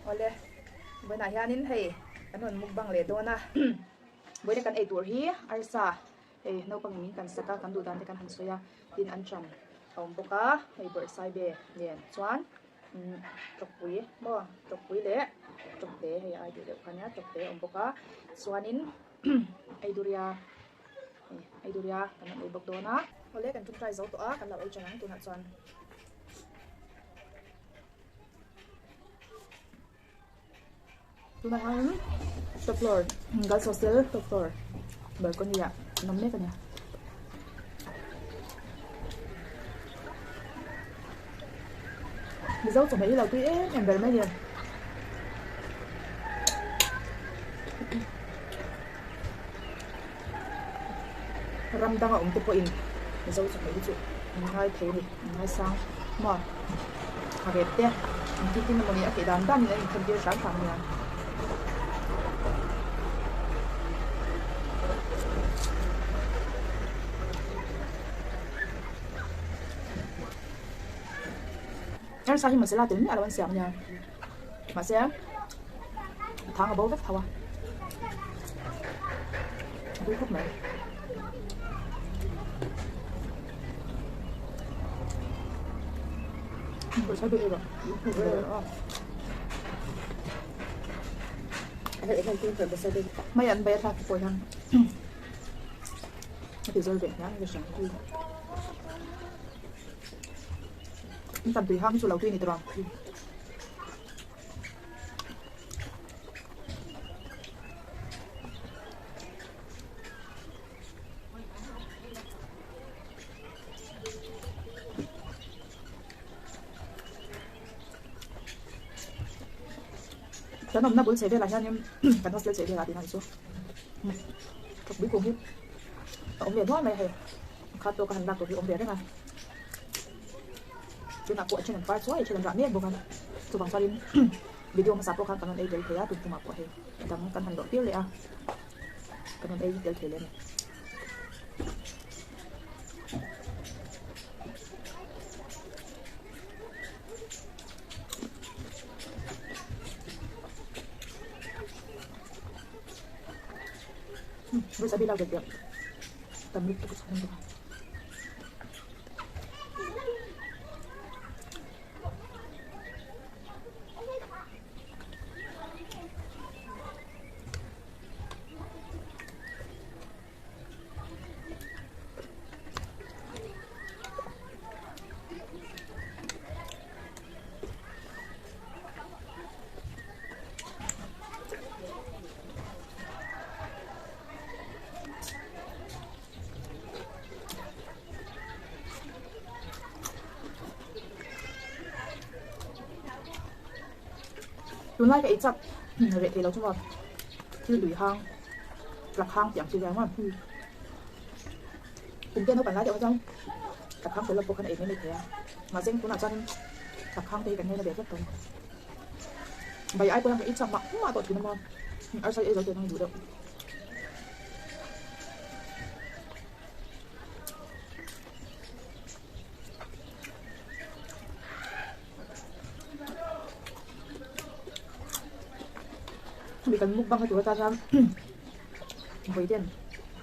ole bữa nay hianin hei kan on mukbang le dona bữa nay kan ei tur hi arsa ei no pang min kan saka kan du dan te kan han soya tin an tram om boka ei bur sai be yen chuan tok pui mo tok pui le tok te hei ai de khania tok te om boka chuanin ei duria kan ei bok dona ole kan tum trai zo to a kan la ei chanang tu na chuan tu na han top floor gal social top floor balcony ya namne kanya đi dấu chồng ấy là tuy em về mấy giờ ram đang ở ông tiếp in đi dấu chồng ấy đi chụp ngay thế đi ngay sang mà hà đẹp thế khi tin một cái đàn đàn này không biết sáng phạm nha em sao nhưng mà sẽ là tính là bạn xem nha mà sẽ thằng ở bố vết thầu à đuôi khúc này rồi sao được rồi mấy anh bé ta phổi thằng thì rồi về nhá cái sáng đi tầm tùy ham số lâu tuy này rồi cái nồng nắp bốn chế về là nha nhưng cái nó chế về là thì này số thật bí cùng hết ông biển thoát này hay khát tôi có hành lạc của ông biển đấy này chúng ta cuộn trên làm phai xóa trên làm rạn miếng bukan tu bang salin video mà sắp có khăn ấy đấy thế tụi mặc của hay đằng căn hành độ tiêu lệ à căn ấy tiêu thể lên này bây giờ đi đâu được việc tầm lúc tôi không được luôn lại cái chặt vậy thì lâu chung rồi chứ lùi hang lạc hang chẳng chịu dáng mà cùng tên nó bản lá được không lạc hang phải lập bộ khăn ấy mới được thế mà danh cũng là chân lạc hang đây cái này là đẹp rất tốt vậy ai cũng làm cái ít chặt mà cũng mà tội thì nó ngon ở sao ấy rồi thì nó đủ được bị cần mục băng cái tuổi ta ra với tiền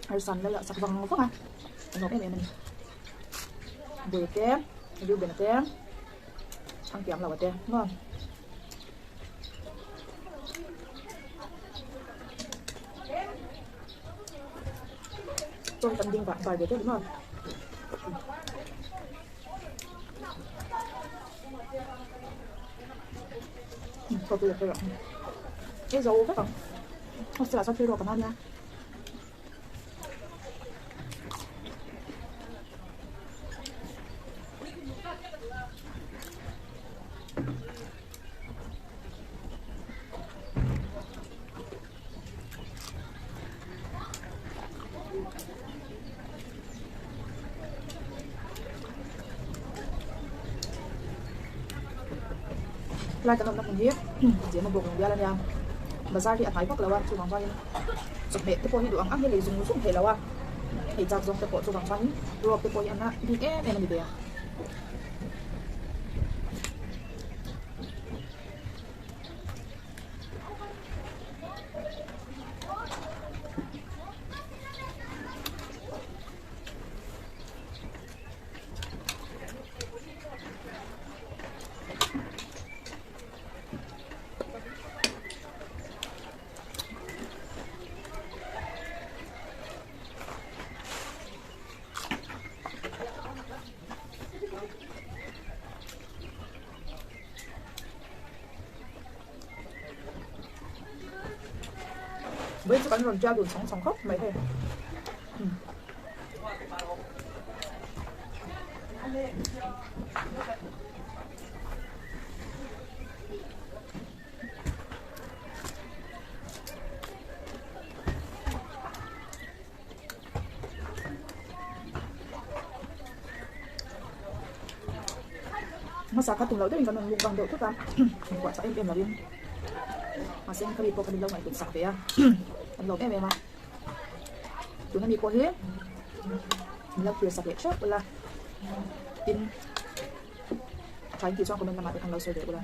hay sẵn đây là sạc vàng phức à nó em mình với kem rượu biển kem ăn kem là vậy đúng không tôi tận đinh vài vài đúng không có việc rồi cái dấu vết không? Không sẽ là sao chơi đồ của nó nha. Lại cái nồng nồng hiếp, chỉ một bộ cùng dia lên nha. Mà ra thì ăn thái bắc là chú bằng vay chụp mẹ cái bôi đồ ăn như lấy dùng dùng thể là thì chặt dùng cái bộ chú bằng vay rồi cái bôi ăn á đi em đi về với cái ròn treo đường sống sống khóc mấy thế. Masaka tung lâu đấy mình còn mukbang độ thức ra. Mình quả sao em là viên. Mà xem cái video cái lâu này cũng sạc về à. Anh lâu em mà. Tụi nó bị có hết. Mình lâu kia sạc về trước là in. Trái thì cho comment làm lại thằng lâu sôi để là.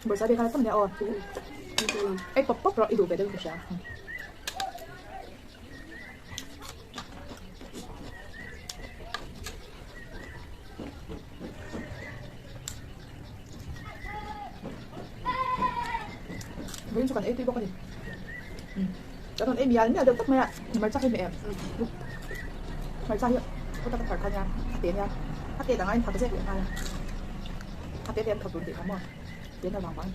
Bersabi ka na ito niya, oh. Ay, pop-pop, pero ido, pwede ko siya. Ngayon, sukan, ito iba ko din. Dapat em yan niya, dapat maya. Marcha kayo em. Marcha yun. Puta ka tarka niya. Hati niya. Hati na ngayon, hati siya. Hati niya, kabundi ka mo. Đến là bằng bánh.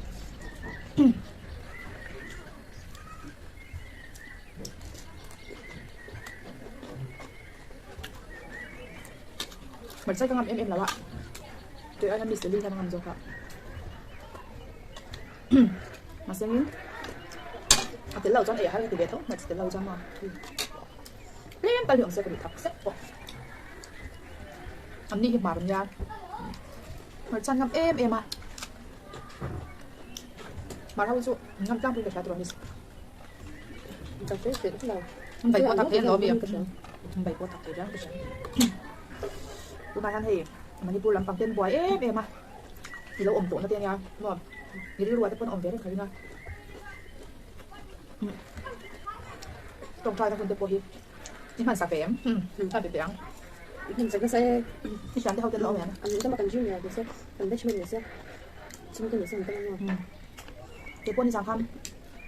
Mình sẽ ngâm em là bạn. Tụi anh đi xử lý ngâm rồi cả. Mà xem nhé. Cái lẩu cho này hay cái bé thôi, mà cái lẩu cho mà. Lên ta lượng sẽ bị thắc xếp quá. Anh đi thì mà bằng nha. Mà chăn ngâm em à. Marahil so ngam tang pun dekat rumis. Tapi itu lah. Baik buat tak lo biar. Baik buat tak dia ke. Lumayan hei. Manipur lampang ten boy em ah. Di lo om to na ten ya. Mo. Ni di luar te pun om bere kali na. Tong trai na kun te po hi. Ni man sa pem. Ta be bang. Mình sẽ saya Ni san te hau ten lo ya. kita makan jus ya, biasa. Kan batch mana biasa. Cuma tu biasa makan mana. Cái pun đi sang thăm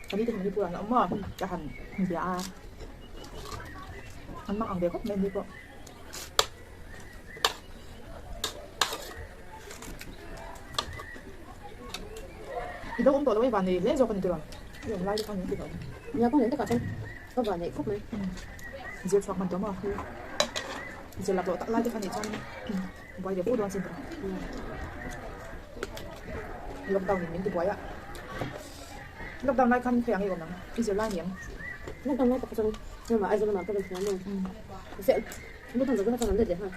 cái đi từ mình đi buồn ông mà cả hẳn bia ăn mặc ăn về gốc lên đi bộ thì đâu ông tổ đâu bạn này lên rồi còn được rồi lại đi con những cái đó Nhà con đến tất cả trong có vài này phút này. giờ chọn mình đó mà giờ làm đồ tặng lại cho con này trong quay để bố đoan xin rồi lúc đầu mình đi quay ạ lúc đầu lại khăn khỏe ngay còn nắng bây giờ lại nhiễm Nó trong nó tập trong nhưng mà ai cho nó làm cái bình thường luôn. Sẽ lúc thằng nó làm được hả?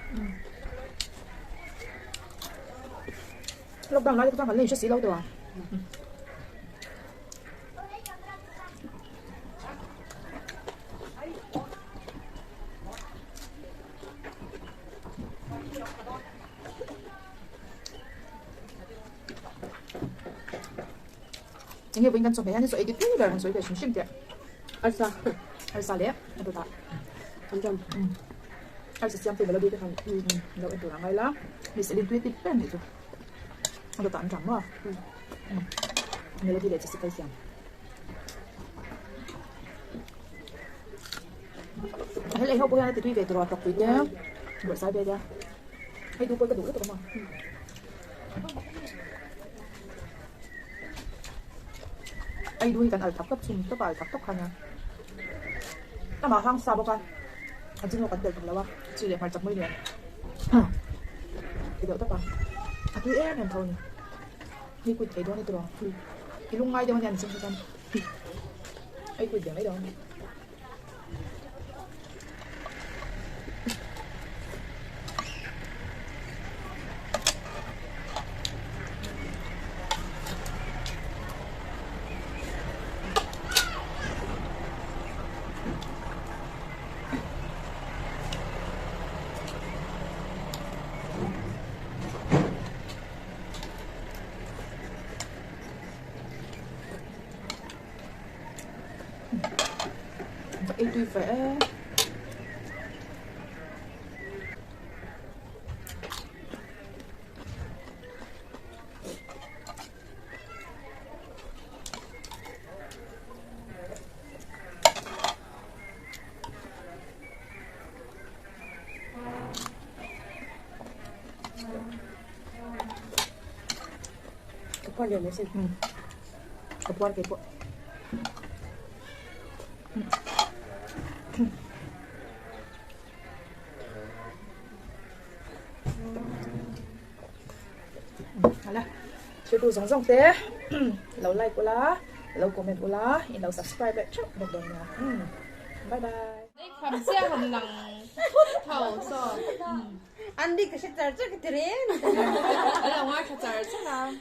lúc đầu lại cho con lên chút xíu lâu rồi Chính vì con số mấy anh số ấy cái là con số về xuống tiền Alsa, 알싸래? 해보다. 점점. 알싸 siam tiền là đi cái thằng. Đâu em tưởng là ngay lá. Mình sẽ liên tuyết tiếp bên này rồi. Anh tạm chẳng mà. Mình là đi để chỉ cái siam. Hay là không bữa nay thì đi về rồi tập tuyết nhá. Bữa sai về ra. Hay đu coi cái đủ rồi mà. Ai đuôiกันthấp cấp xin cấp bài thấp cấp 하냐. 나 마상 싸보가 아직도 간대 달라와 지레 발작 물이야 이거 어떡하 아주 애는 더니 이거 대도안에 들어 이런 거 아이디어는 안 생기잖아 아이고 이제 이런 tùy phải Quan điểm đấy xem. cái quan cái bộ là chưa đủ giống thế lâu like của lá lâu comment của lá lâu subscribe lại chút được rồi nha bye bye Hầm xe hầm lằng thầu sò Anh đi cái sẽ chờ chắc cái tiền. là hoa chả chả chắc là